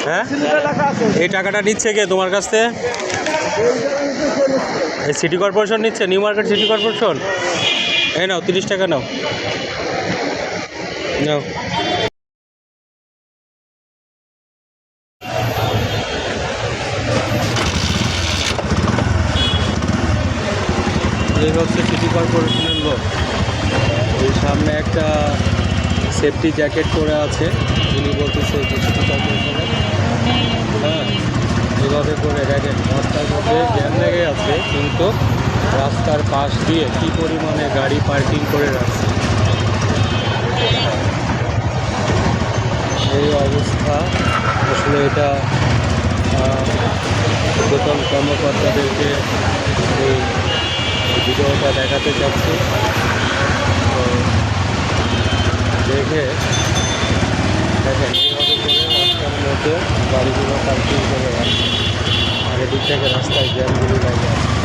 হ্যাঁ, এই টাকাটা নিচ্ছে কে তোমার কাছ থেকে? এই সিটি কর্পোরেশন নিচ্ছে, নিউ মার্কেট সিটি কর্পোরেশন। এই নাও 30 টাকা নাও, নাও। এই হচ্ছে সিটি কর্পোরেশনের লোক। এই সামনে একটা সেফটি জ্যাকেট পরে আছে, উনি বলতেছে যে সিটি কর্পোরেশনের। হ্যাঁ, এভাবে করে দেখেন রাস্তার মধ্যে জ্যাম লেগে আছে, কিন্তু রাস্তার পাশ দিয়ে কী পরিমাণে গাড়ি পার্কিং করে রাখছে। এই অবস্থা আসলে এটা ঊর্ধ্বতন কর্মকর্তাদেরকে এই ভিডিওটা দেখাতে চাচ্ছি। তো দেখে দেখেন এইভাবে করে রাস্তার মধ্যে গাড়িগুলো পার্কিং করে রাখছে, আর এদিক থেকে রাস্তায় জ্যামগুলি লাগে আছে।